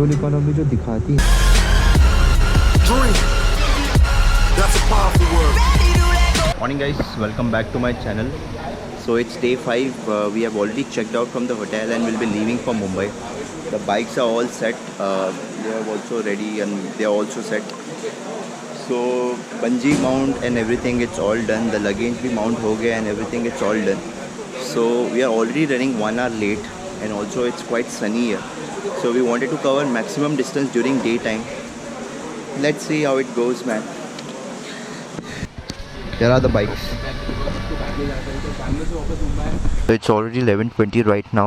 Fuel economy जो दिखाती है। Morning guys, welcome back to my channel. So it's day 5. We have already checked out from the hotel and we'll be leaving for Mumbai. The bikes are all set. They are also ready and they are also set. So bungee mount and everything, it's all done. The luggage bhi mount ho gaya and everything, it's all done. So we are already running 1 hour late and also it's quite sunny here. So we wanted to cover maximum distance during daytime. Let's see how it goes, man. There are the bikes. It's already 11:20 right now.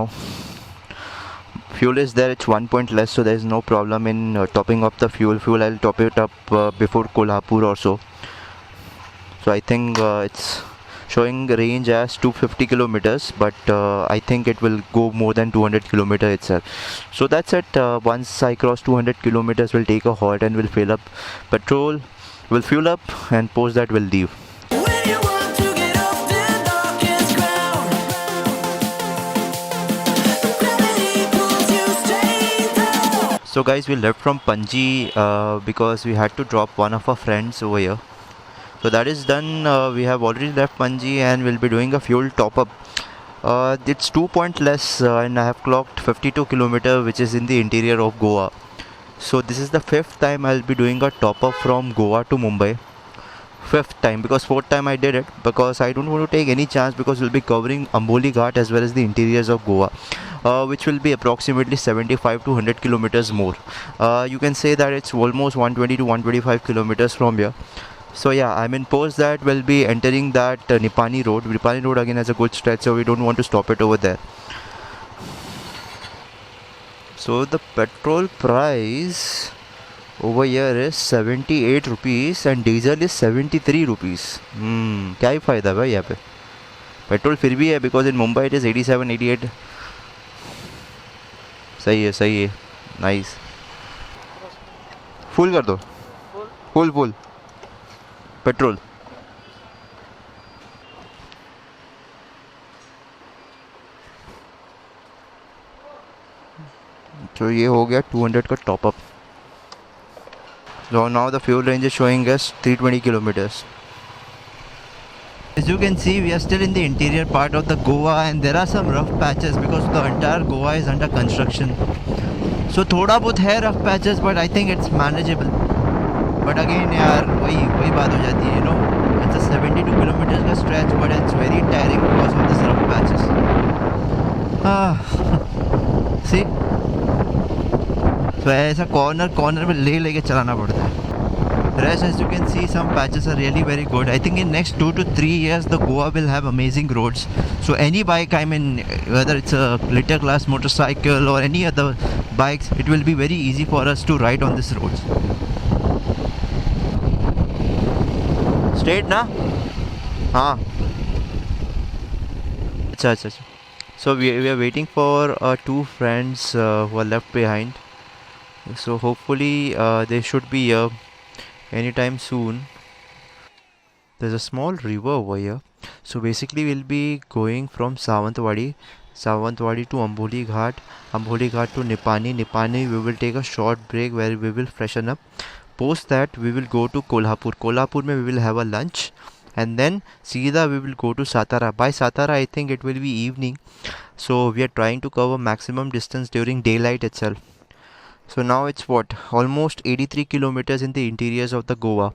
Fuel is there, it's 1 point less, so there is no problem in topping up the fuel. I'll top it up before Kolhapur or so. So I think it's showing range as 250 kilometers, but I think it will go more than 200 kilometers itself. So that's it. Once I cross 200 kilometers, we'll take a halt and we'll fill up petrol. We'll fuel up and post that we'll leave. So guys, we left from Panji because we had to drop one of our friends over here. So that is done. We have already left Panji and we'll be doing a fuel top up. It's 2 point less and I have clocked 52 kilometers, which is in the interior of Goa. So this is the 5th time I'll be doing a top up from Goa to Mumbai. 5th time, because 4th time I did it because I don't want to take any chance, because we'll be covering Amboli Ghat as well as the interiors of Goa, which will be approximately 75 to 100 kilometers more. You can say that it's almost 120 to 125 kilometers from here. So yeah, I'm in post that we'll be entering that Nipani road. Nipani road again has a good stretch, so we don't want to stop it over there. So the petrol price over here is 78 rupees and diesel is 73 rupees. क्या ही फ़ायदा है भाई यहाँ पे. Petrol फिर भी है because in Mumbai it is 87, 88. सही है नाइस. फुल कर दो. Full petrol. तो ये हो गया 200 का top up. So now the fuel range is showing us 320 kilometers. As you can see, we are still in the interior part of the Goa and there are some rough patches because the entire Goa is under construction. So थोड़ा बहुत है rough patches, but I think it's manageable. But again यार वही बात हो जाती है, you know, it's a 72 kilometers का stretch, but it's very tiring because of this rough patches. See? तो ऐसा कॉर्नर में लेके चलाना पड़ता है. Rest, as you can see, some patches are really very good. I think in next 2 to 3 years the Goa will have amazing roads. So any bike, I mean, whether it's a litter class motorcycle or any other bikes, it will be very easy for us to ride on these roads. Straight na? हाँ. अच्छा. So we are waiting for 2 friends who are left behind. So hopefully they should be here anytime soon. There's a small river over here. So basically we'll be going from Sawantwadi to Amboli Ghat to Nipani. We will take a short break where we will freshen up. Post that we will go to Kolhapur mein we will have a lunch, and then Sida we will go to Satara. By Satara I think it will be evening, so we are trying to cover maximum distance during daylight itself. So now it's almost 83 kilometers in the interiors of the Goa.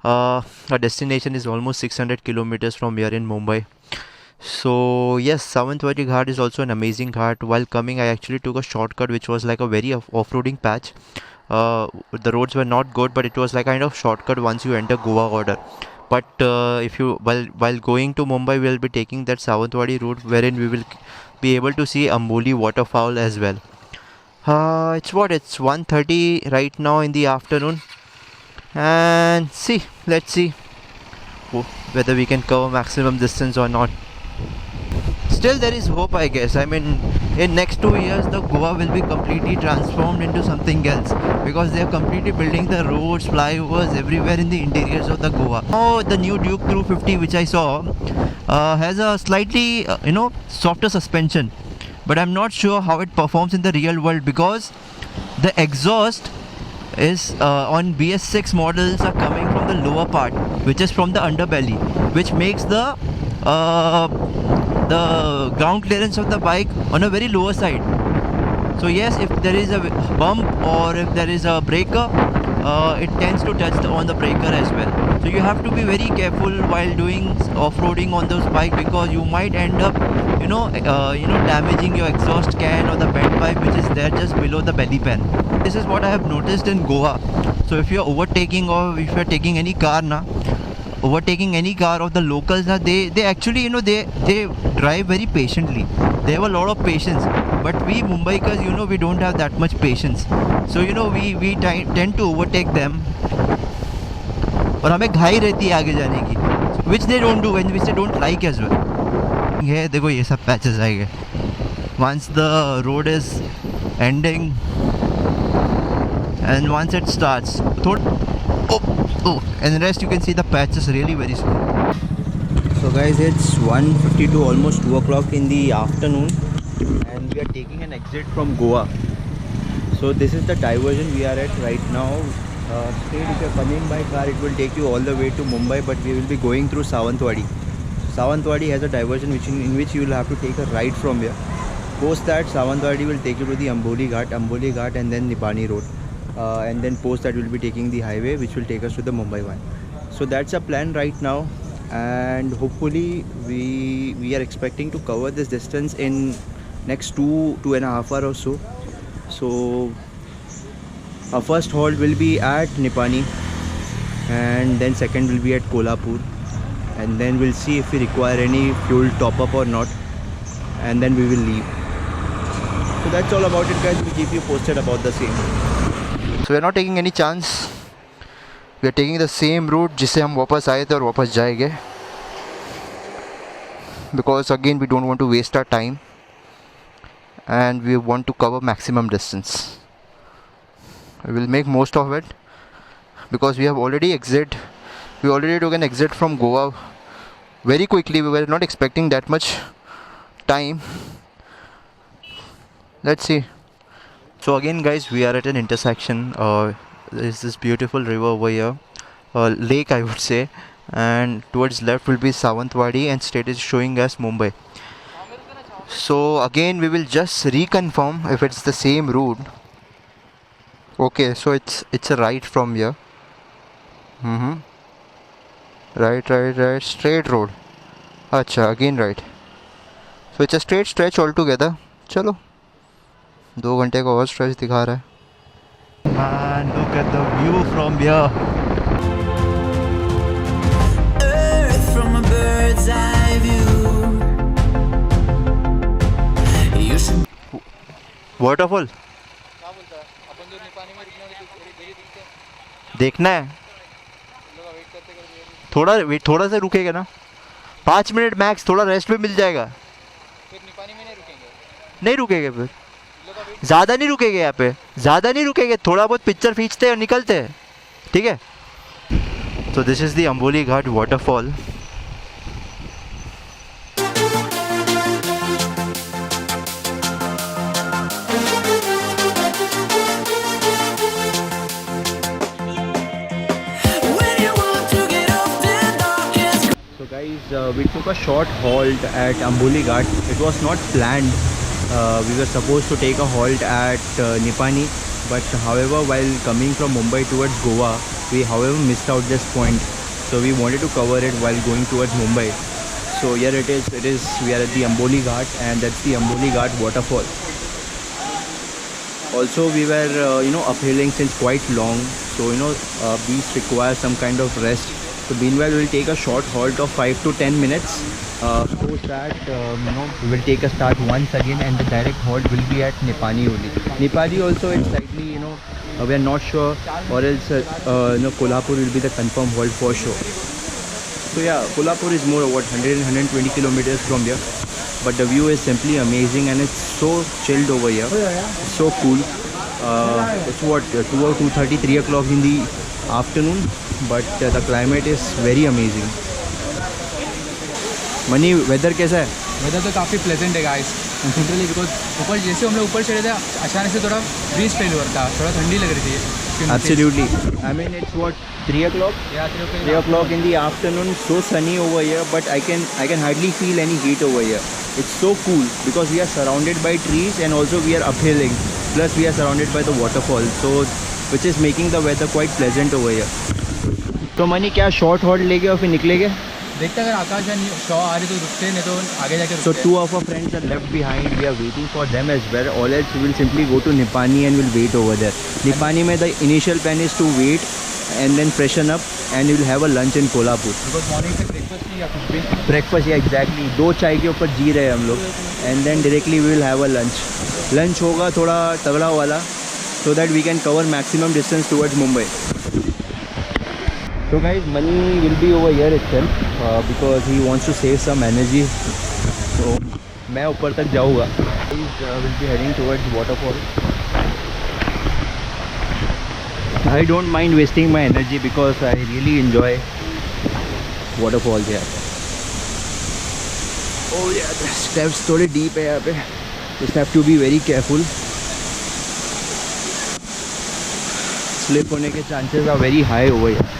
Our destination is almost 600 kilometers from here in Mumbai. So yes, Sawantwadi Ghat is also an amazing ghat. While coming, I actually took a shortcut which was like a very off-roading patch. The roads were not good, but it was like kind of shortcut once you enter Goa border. But if you while going to Mumbai, we will be taking that Sawantwadi route, wherein we will be able to see Amboli waterfowl as well. It's 1:30 right now in the afternoon, and let's see whether we can cover maximum distance or not. Still there is hope, I guess. I mean, in next 2 years the Goa will be completely transformed into something else, because they are completely building the roads, flyovers everywhere in the interiors of the Goa. Now the new Duke 250 which I saw has a slightly softer suspension, but I'm not sure how it performs in the real world, because the exhaust is on BS6 models are coming from the lower part, which is from the underbelly, which makes the ground clearance of the bike on a very lower side. So yes, if there is a bump or if there is a breaker, it tends to touch on the breaker as well. So you have to be very careful while doing off-roading on those bikes, because you might end up damaging your exhaust can or the bent pipe which is there just below the belly pan. This is what I have noticed in Goa. So if you're overtaking or if you're taking any car overtaking any car of the locals, they actually they drive very patiently. They have a lot of patience, but we Mumbaikars, we don't have that much patience. So we tend to overtake them, और हमें घाई रहती है आगे जाने की, which they don't do and which they don't like as well. ये देखो ये सब patches आएंगे. Once the road is ending and once it starts, and the rest you can see the patches really very small. So guys, it's 1:52, almost 2 o'clock in the afternoon, and we are taking an exit from Goa. So this is the diversion we are at right now. Straight, if you are coming by car, it will take you all the way to Mumbai, but we will be going through Sawantwadi. Sawantwadi has a diversion in which you will have to take a right from here. Post that, Sawantwadi will take you to the Amboli Ghat, and then Nipani Road. And then post that, we will be taking the highway which will take us to the Mumbai one. So that's a plan right now, and hopefully we are expecting to cover this distance in next 2.5 hours or so. So our first halt will be at Nipani, and then second will be at Kolhapur, and then we'll see if we require any fuel top up or not, and then we will leave. So that's all about it, guys. We'll keep you posted about the same. So we're not taking any chance. We are taking the same route जिससे हम वापस आए थे और वापस जाएंगे, because again we don't want to waste our time and we want to cover maximum distance. We will make most of it because we already took an exit from Goa very quickly. We were not expecting that much time. Let's see. So again, guys, we are at an intersection. There's this beautiful river over here, lake I would say, and towards left will be Sawantwadi and straight is showing us Mumbai. So again we will just reconfirm if it's the same route. Okay, so it's a right from here. Right, straight road. Acha, again right. So it's a straight stretch altogether. Chalo, 2 घंटे का और stretch दिखा रहा है. Man, look at the view from here. Earth from a bird's eye view. You should... Waterfall. देखना है. थोड़ा सा रुकेगा ना, 5 मिनट मैक्स. थोड़ा रेस्ट भी मिल जाएगा. फिर निपानी में नहीं रुकेंगे फिर ज़्यादा नहीं रुकेंगे. यहाँ पे ज़्यादा नहीं रुकेंगे, थोड़ा बहुत पिक्चर खींचते हैं और निकलते हैं. ठीक है. तो this is the Amboli Ghat waterfall. So guys, we took a short halt at Amboli Ghat. It was not planned. We were supposed to take a halt at Nipani, but however while coming from Mumbai towards Goa, we however missed out this point. So we wanted to cover it while going towards Mumbai. So here it is. We are at the Amboli Ghat, and that's the Amboli Ghat waterfall. Also we were uphilling since quite long, so beast requires some kind of rest. So meanwhile we will take a short halt of 5 to 10 minutes. Post that, we will take a start once again, and the direct halt will be at Nipani only. Nipani also it's slightly, we are not sure, or else Kolhapur will be the confirmed halt for sure. So yeah, Kolhapur is more about 120 kilometers from here, but the view is simply amazing, and it's so chilled over here. It's so cool. It's what 2 or 2:30, 3 o'clock in the afternoon, but the climate is very amazing. मनी weather कैसा है? Weather तो काफ़ी pleasant है guys. Literally because ऊपर जैसे हम लोग ऊपर चढ़े थे अचानक से थोड़ा ब्रीज फेल हुआ था, थोड़ा ठंडी लग रही थी. Absolutely. I mean, it's what, 3 o'clock? Yeah, 3 o'clock in the afternoon. So sunny over here, but I can hardly feel any heat over here. It's so cool because we are surrounded by trees and also we are uphilling. Plus we are surrounded by the waterfall, so which is making the weather quite pleasant over here. तो money क्या short halt लेके और फिर निकलेंगे? देखते अगर आकाश या शॉ आ रही तो रुकते, नहीं तो आगे जाके So 2 of our friends are left behind. We are waiting for them as well. Or else we will simply go to Nipani and we'll wait over there. Nipani में the initial plan is to wait and then freshen up and we will have a lunch in Kolhapur. Because morning से breakfast नहीं या कुछ भी. Breakfast, yeah, exactly. 2 चाय के ऊपर जी रहे हैं हम लोग. And then directly we will have a lunch. Lunch होगा थोड़ा तगड़ा वाला, so that we can cover maximum distance towards Mumbai. So guys, Mani will be over here itself because he wants to save some energy. So मैं ऊपर तक जाऊँगा. Will be heading towards waterfall. I don't mind wasting my energy because I really enjoy waterfalls here. Oh yeah, the steps थोड़े deep है यहाँ पे. Just have to be very careful. Slip होने के chances are very high over here.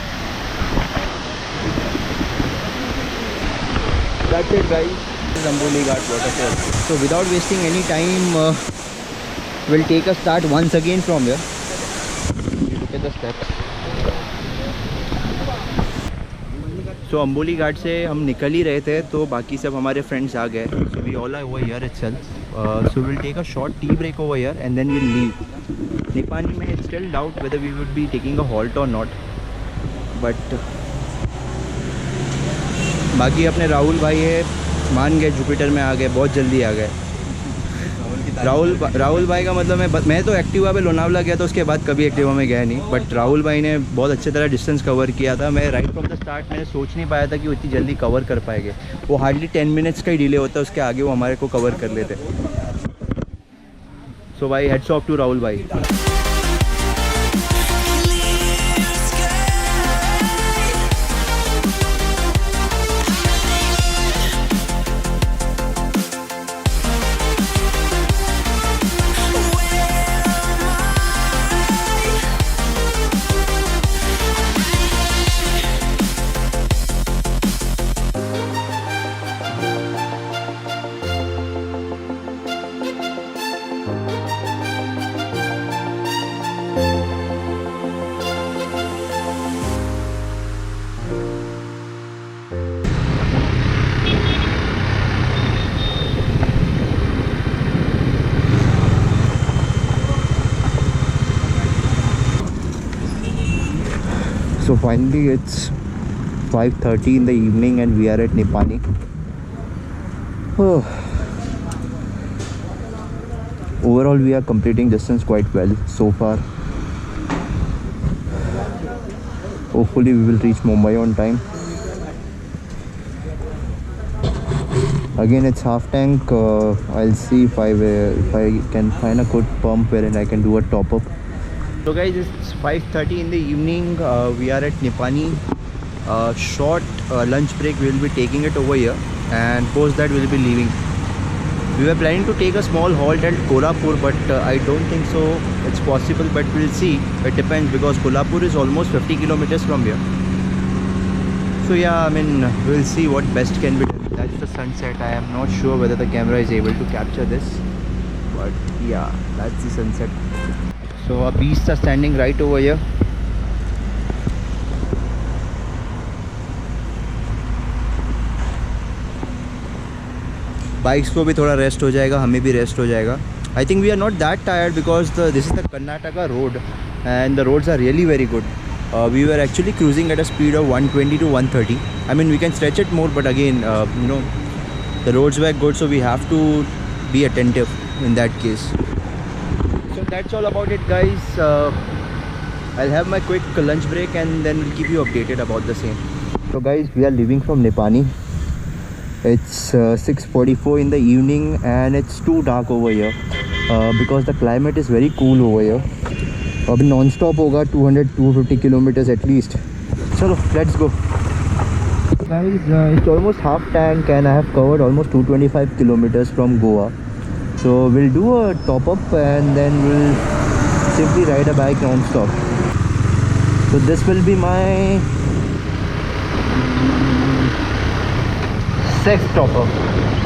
That's it guys, this is Amboli Ghat waterfall. So without wasting any time, we'll take a start once again from here. Look at the steps. So Amboli Ghat से हम निकल ही रहे थे तो बाकी सब हमारे friends आ गए. So we all are over here itself. So we'll take a short tea break over here and then we'll leave. Nipani में it's still doubt whether we would be taking a halt or not. But बाकी अपने राहुल भाई है मान गए, Jupiter में आ गए, बहुत जल्दी आ गए. राहुल भाई का मतलब मैं तो एक्टिवा पे लोनावला गया था, उसके बाद कभी एक्टिवा में गया नहीं. बट राहुल भाई ने बहुत अच्छे तरह डिस्टेंस कवर किया था. मैं राइट फ्रॉम द स्टार्ट मैंने सोच नहीं पाया था कि वो इतनी जल्दी कवर कर पाएंगे. वो हार्डली 10 मिनट्स का ही डिले होता है, उसके आगे वो हमारे को कवर कर लेते. सो भाई हेड्स ऑफ टू राहुल भाई. So finally it's 5:30 in the evening and we are at Nipani. Overall we are completing distance quite well so far. Hopefully we will reach Mumbai on time. Again it's half tank. I'll see if I can find a good pump wherein I can do a top up. So guys, it's 5:30 in the evening. We are at Nipani. Short lunch break. We will be taking it over here, and post that we will be leaving. We were planning to take a small halt at Kolhapur, but I don't think so it's possible. But we'll see. It depends because Kolhapur is almost 50 kilometers from here. So yeah, I mean we'll see what best can be done. That's the sunset. I am not sure whether the camera is able to capture this, but yeah, that's the sunset. So our beasts are standing right over here. Bikes को भी थोड़ा rest हो जाएगा, हमें भी rest हो जाएगा. I think we are not that tired because this is the Karnataka road and the roads are really very good. We were actually cruising at a speed of 120 to 130. I mean we can stretch it more, but again you know the roads were good, so we have to be attentive in that case. So that's all about it guys. I'll have my quick lunch break and then we'll keep you updated about the same. So guys, we are leaving from Nipani. It's 6:44 in the evening and it's too dark over here because the climate is very cool over here. अभी non-stop होगा 200-250 kilometers at least. चलो let's go. Guys, it's almost half tank and I have covered almost 225 kilometers from Goa. So we'll do a top up and then we'll simply ride a bike non-stop. So this will be my 6th top up.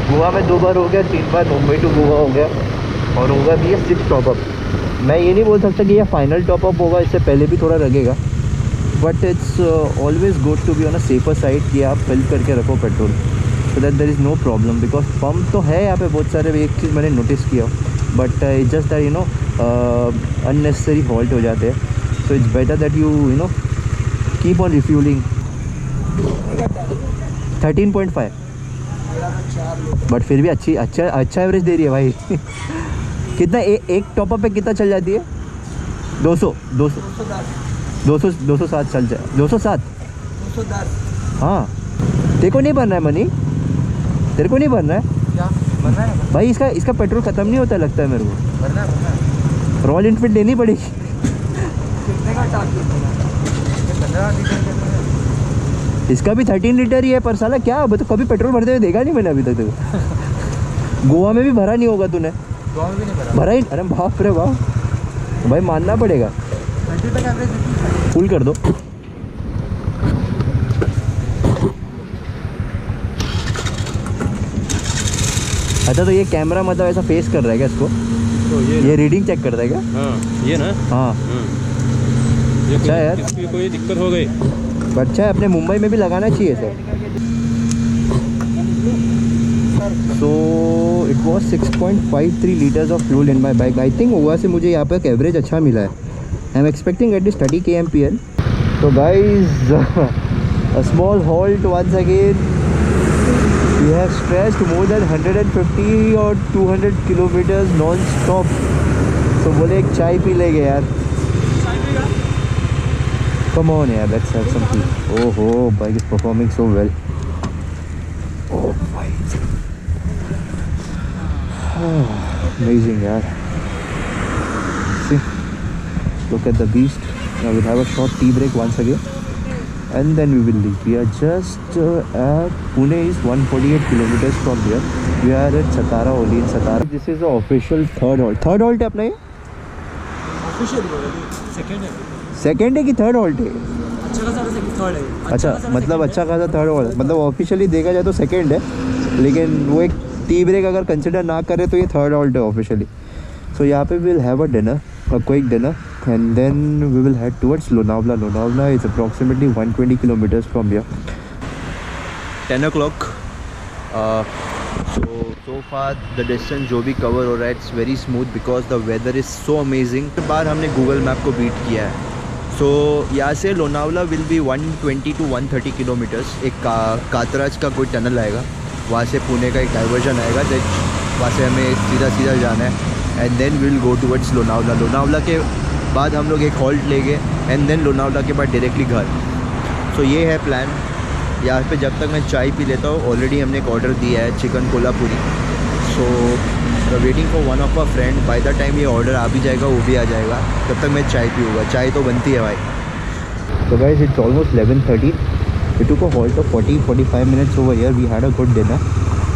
Goa में 2 बार हो गया, 3 बार Mumbai to Goa हो गया और होगा भी ये 6th top up. मैं ये नहीं बोल सकता कि ये फाइनल टॉप अप होगा, इससे पहले भी थोड़ा लगेगा, but it's always good to be on a safer side कि आप फिल करके रखो petrol, so that there is no problem. Because pump तो है यहाँ पे बहुत सारे. एक चीज़ मैंने नोटिस किया, but it's just that unnecessary halt हो जाते हैं. So it's better that you know keep on refuelling. 13.5 but फिर भी अच्छा एवरेज दे रही है भाई. कितना एक टॉपअप पे कितना चल जाती है? 207 चल जाए. 207. हाँ, तेरे को नहीं भरना है मनी? तेरे को नहीं भरना है क्या भरना है भाई? इसका पेट्रोल ख़त्म नहीं होता लगता है मेरे को. भरना है. रॉयल इनफील्ड लेनी पड़ेगी. कितने का टारगेट है? 15 लीटर. इसका भी 13 लीटर ही है, पर साला क्या तो कभी पेट्रोल भरते हुए देखा नहीं मैंने अभी तक. गोवा में भी भरा नहीं होगा तूने? गोवा में भी नहीं भरा. भरा ही? अरे बाप रे बाप भाई, मानना पड़ेगा. 20 तक एवरेज फुल कर दो. अच्छा, तो ये कैमरा मतलब ऐसा फेस कर रहा है क्या इसको? तो ये रीडिंग चेक करता है क्या? हाँ, ये ना. हाँ. ये अच्छा यार. इसकी कोई दिक्कत हो गई. अच्छा है, अपने मुंबई में भी लगाना चाहिए sir. So it was 6.53 litres of fuel in my bike. I think Goa से मुझे यहाँ पर एवरेज अच्छा मिला है. I am expecting at least 30 kmpl. तो guys a small halt once again. We have stretched more than 150 और 200 किलोमीटर्स नॉन स्टॉप. तो बोले एक चाय पी लेंगे यार. Come on, yeah, let's have some tea. Oh, bike is performing so well. Oh, bike. Amazing, yeah. See, look at the beast. Now we'll have a short tea break once again, and then we will leave. We are just at Pune is 148 kilometers from here. We are at Satara only in Satara. This is the official third halt. Third halt है अपना ये? Official second है. Second है कि third halt है? अच्छा खासा third है. अच्छा, मतलब अच्छा खासा थर्ड हॉल्ट. मतलब ऑफिशियली देखा जाए तो सेकेंड है, लेकिन वो एक टी ब्रेक अगर कंसिडर ना करे तो ये थर्ड हॉल्ट है ऑफिशियली. सो यहाँ पे will have a dinner, a quick dinner, and then we will head towards Lonavala. Lonavala is approximately 120 kilometres from here. 10 o'clock. So far the distance जो भी कवर हो रहा है it's very smooth because the weather is so amazing. बार हमने Google map को beat किया है. सो यहाँ से Lonavala will be 120 to 130 kilometres. एक कातराज का कोई टनल आएगा, वहाँ से पुणे का एक डाइवर्जन आएगा, वहाँ से हमें सीधा जाना है and then will go towards Lonavala. Lonavala के बाद हम लोग एक हॉल्ट लेंगे एंड देन लोनावला के बाद डायरेक्टली घर. सो ये है प्लान. यहाँ पे जब तक मैं चाय पी लेता हूँ, ऑलरेडी हमने एक ऑर्डर दिया है chicken Kolhapuri. So waiting for one of a friend. By the time ये ऑर्डर आ भी जाएगा, वो भी आ जाएगा, तब तक मैं चाय पीऊँगा. चाय तो बनती है भाई. तो guys it's almost 11:30. We took a halt of 40-45 minutes over here. We had a good dinner.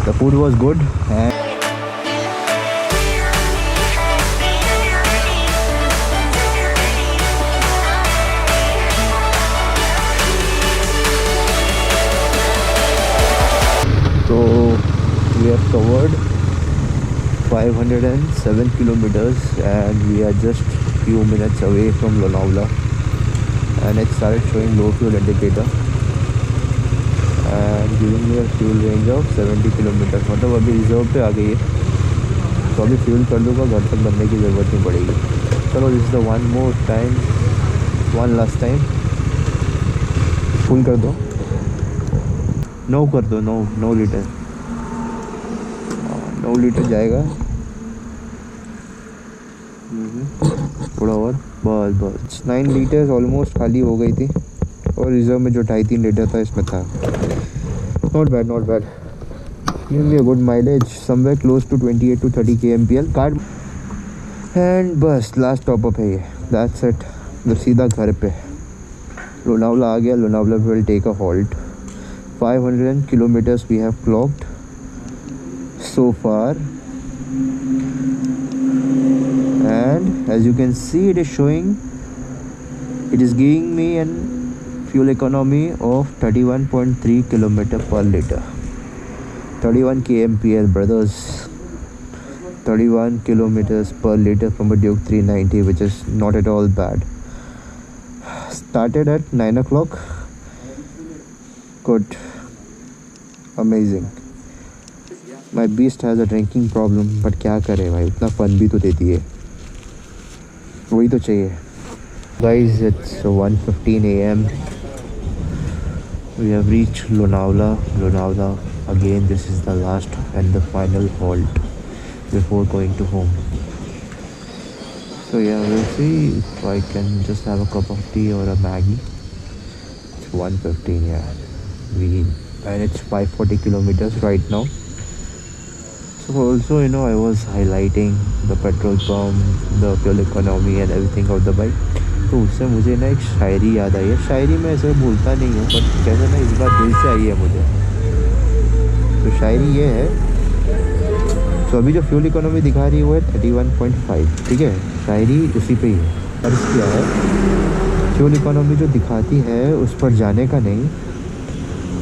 The food was good and so we have covered 507 kilometers and we are just few minutes away from Lonavala, and it started showing low fuel indicator and giving me a fuel range of 70 kilometers. मतलब अभी reserve पे आ गई है, तो अभी fuel कर लूँगा, घर तक बनने की ज़रूरत नहीं पड़ेगी. चलो this is the one last time. Full कर दो. 9 कर दो. 9 लीटर. 9 लीटर जाएगा. थोड़ा और बस 9 लीटर्स ऑलमोस्ट खाली हो गई थी, और रिजर्व में जो 2.5-3 लीटर था इसमें था. Not bad. Give me a good mileage somewhere close to 28 to 30 kmpl card. And बस लास्ट टॉपअप है ये. That's it. तो सीधा घर पे लोनावला आ गया. Lonavala will take a halt. 500 kilometers we have clocked so far and as you can see, it is showing, it is giving me an fuel economy of 31.3 kilometer per liter. 31 kmpl, brothers. 31 kilometers per liter from a Duke 390, which is not at all bad. Started at 9 o'clock. Good. Amazing. My beast has a drinking problem, but क्या करे भाई, उतना fun भी तो देती है, वही तो चाहिए. Guys, it's 1:15 a.m. We have reached Lonavala. Again, this is the last and the final halt before going to home. So yeah, we'll see if I can just have a cup of tea or a Maggie. It's 1:15, yeah. And it's 540 kilometers right now. So also, you know, I was highlighting the petrol pump, the fuel economy and everything of the bike. तो उससे मुझे ना एक शायरी याद आई है. शायरी में ऐसे बोलता नहीं हूँ, बट कैसे ना इस बार दिल से आई है मुझे. तो शायरी ये है. तो अभी जो फ्यूल इकोनॉमी दिखा रही है वो है 31.5. ठीक है, शायरी उसी पे ही है. और क्या है, फ्यूल इकोनॉमी जो दिखाती है उस पर जाने का नहीं.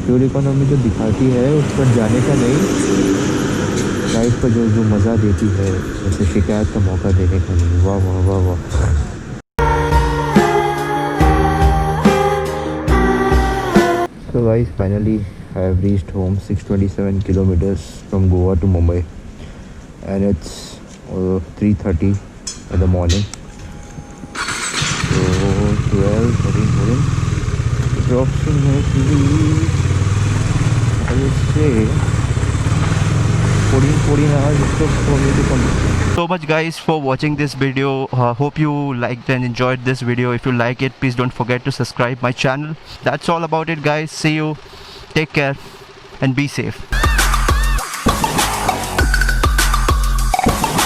फ्यूल इकोनॉमी जो दिखाती है उस पर जाने का नहीं. लाइफ पर जो मज़ा देती है उसे शिकायत का मौका देने का नहीं. वाह वाह वाह वाह. So guys, finally I have reached home. 627 kilometers from Goa to Mumbai, and it's 3:30 in the morning. So 12, 13, 14, approximately I would say 14 hours it took for me to come. So much guys for watching this video. Hope you liked and enjoyed this video. If you like it, please don't forget to subscribe my channel. That's all about it guys. See you, take care and be safe.